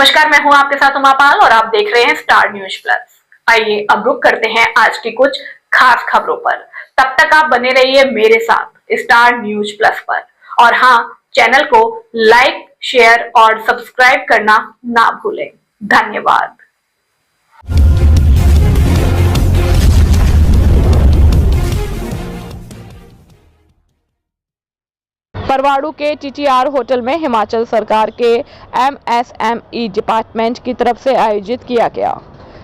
नमस्कार, मैं हूं आपके साथ उमापाल और आप देख रहे हैं स्टार न्यूज प्लस। आइए अब रुक करते हैं आज की कुछ खास खबरों पर। तब तक आप बने रहिए मेरे साथ स्टार न्यूज प्लस पर। और हाँ, चैनल को लाइक, शेयर और सब्सक्राइब करना ना भूलें। धन्यवाद। परवाणु के टीटीआर होटल में हिमाचल सरकार के एमएसएमई डिपार्टमेंट की तरफ से आयोजित किया गया।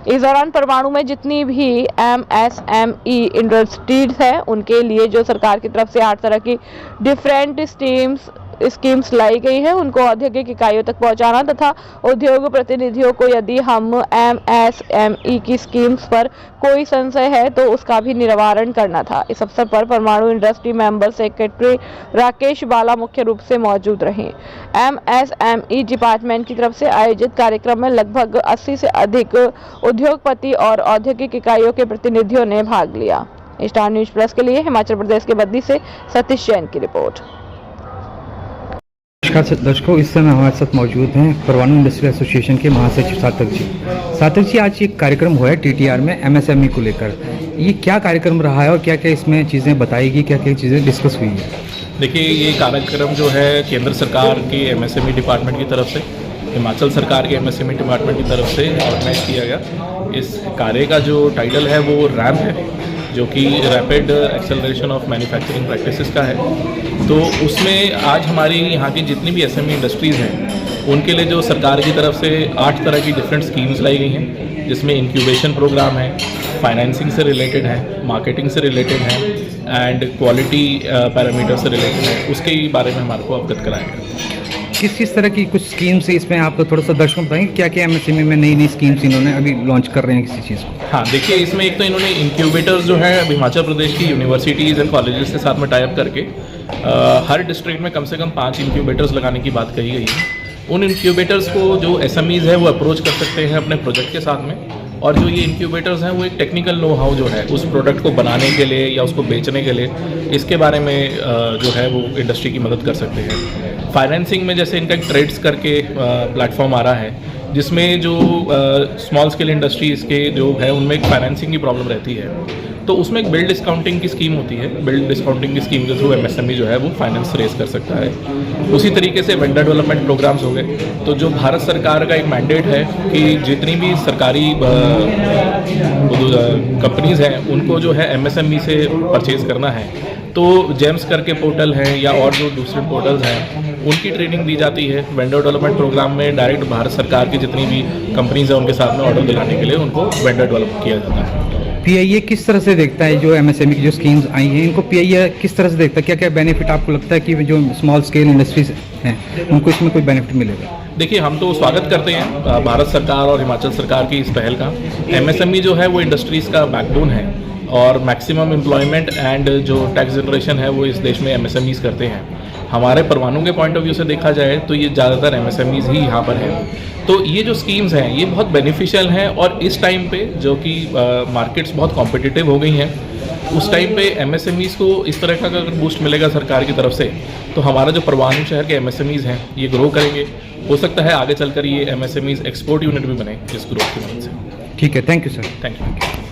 इस दौरान परवाणु में जितनी भी एमएसएमई इंडस्ट्रीज है उनके लिए जो सरकार की तरफ से 8 तरह की डिफरेंट स्कीम्स लाई गई है उनको औद्योगिक इकाइयों तक पहुंचाना तथा उद्योग प्रतिनिधियों को यदि हम एमएसएमई की स्कीम्स पर कोई संशय है तो उसका भी निवारण करना था। इस अवसर पर परमाणु इंडस्ट्री मेंबर सेक्रेटरी राकेश बाला मुख्य रूप से मौजूद रहे। एमएसएमई डिपार्टमेंट की तरफ से आयोजित कार्यक्रम में लगभग 80 से अधिक उद्योगपति और औद्योगिक इकाइयों के प्रतिनिधियों ने भाग लिया। स्टार न्यूज प्लस के लिए हिमाचल प्रदेश के बद्दी से सतीश जैन की रिपोर्ट। नमस्कार दर्शकों, इस समय हमारे साथ मौजूद हैं परवाणु इंडस्ट्रियल एसोसिएशन के महासचिव सार्थक जी। सार्थक जी, आज एक कार्यक्रम हुआ है टीटीआर में एमएसएमई को लेकर। ये क्या कार्यक्रम रहा है और क्या क्या इसमें चीज़ें बताएगी, क्या क्या चीज़ें डिस्कस हुई है? देखिए, ये कार्यक्रम जो है केंद्र सरकार के एमएसएमई डिपार्टमेंट की तरफ से, हिमाचल सरकार के एमएसएमई डिपार्टमेंट की तरफ से ऑर्गेनाइज किया गया। इस कार्य का जो टाइटल है वो रैम्प है, जो कि rapid acceleration of manufacturing practices का है। तो उसमें आज हमारी यहाँ की जितनी भी एसएमई इंडस्ट्रीज़ हैं उनके लिए जो सरकार की तरफ से 8 तरह की डिफरेंट स्कीम्स लाई गई हैं, जिसमें इंक्यूबेशन प्रोग्राम है, फाइनेंसिंग से रिलेटेड है, मार्केटिंग से रिलेटेड है एंड क्वालिटी पैरामीटर से रिलेटेड है, उसके बारे में हमारे को अवगत कराएंगे। किस तरह की कुछ स्कीम्स है इसमें, आप थोड़ा सा दर्शकों को बताएंगे क्या क्या एमएसएमई में नई स्कीम्स इन्होंने अभी लॉन्च कर रहे हैं किसी चीज़ को? हाँ, देखिए, इसमें एक तो इन्होंने इंक्यूबेटर्स जो है हिमाचल प्रदेश की यूनिवर्सिटीज़ एंड कॉलेजेस के साथ में टाई अप करके हर डिस्ट्रिक्ट में कम से कम 5 इंक्यूबेटर्स लगाने की बात कही गई है। उन इंक्यूबेटर्स को जो एसएमईज़ है वो अप्रोच कर सकते हैं अपने प्रोजेक्ट के साथ में, और जो ये इंक्यूबेटर्स हैं वो एक टेक्निकल नो हाउ जो है उस प्रोडक्ट को बनाने के लिए या उसको बेचने के लिए, इसके बारे में जो है वो इंडस्ट्री की मदद कर सकते हैं। फाइनेंसिंग में जैसे इनका एक ट्रेड्स करके प्लेटफॉर्म आ रहा है, जिसमें जो स्मॉल स्केल इंडस्ट्रीज़ के जो है उनमें एक फाइनेंसिंग की प्रॉब्लम रहती है, तो उसमें एक बिल डिस्काउंटिंग की स्कीम होती है। बिल डिस्काउंटिंग की स्कीम के थ्रू एमएसएमई जो है वो फाइनेंस रेज कर सकता है। उसी तरीके से वेंडर डेवलपमेंट प्रोग्राम्स हो गए। तो जो भारत सरकार का एक मैंडेट है कि जितनी भी सरकारी कंपनीज़ हैं उनको जो है एमएसएमई से परचेज़ करना है, तो जेम्स करके पोर्टल है या और जो दूसरे पोर्टल्स हैं उनकी ट्रेनिंग दी जाती है। वेंडर डेवलपमेंट प्रोग्राम में डायरेक्ट भारत सरकार की जितनी भी कंपनीज़ हैं उनके साथ में ऑर्डर दिलाने के लिए उनको वेंडर डेवलप किया जाता है। पीआईए किस तरह से देखता है जो एमएसएमई की जो स्कीम्स आई हैं, इनको पीआईए किस तरह से देखता है? क्या क्या बेनिफिट आपको लगता है कि जो स्मॉल स्केल इंडस्ट्रीज हैं उनको इसमें कोई बेनिफिट मिलेगा? देखिए, हम तो स्वागत करते हैं भारत सरकार और हिमाचल सरकार की इस पहल का। एमएसएमई जो है वो इंडस्ट्रीज़ का बैकबोन है और मैक्सिमम एम्प्लॉयमेंट एंड जो टैक्स जनरेशन है वो इस देश में एमएसएमईज़ करते हैं। हमारे परवाणु के पॉइंट ऑफ व्यू से देखा जाए तो ये ज़्यादातर एमएसएमईज़ ही यहाँ पर हैं। तो ये जो स्कीम्स हैं ये बहुत बेनिफिशियल हैं, और इस टाइम पे जो कि मार्केट्स बहुत कॉम्पिटिटिव हो गई हैं, उस टाइम पे एमएसएमईज़ को इस तरह का अगर बूस्ट मिलेगा सरकार की तरफ से, तो हमारा जो परवाणु शहर के एमएसएमईज़ हैं ये ग्रो करेंगे। हो सकता है आगे चलकर ये एमएसएमईज़ एक्सपोर्ट यूनिट भी बने इस ग्रोथ की मदद से। ठीक है, thank you sir. Thank you.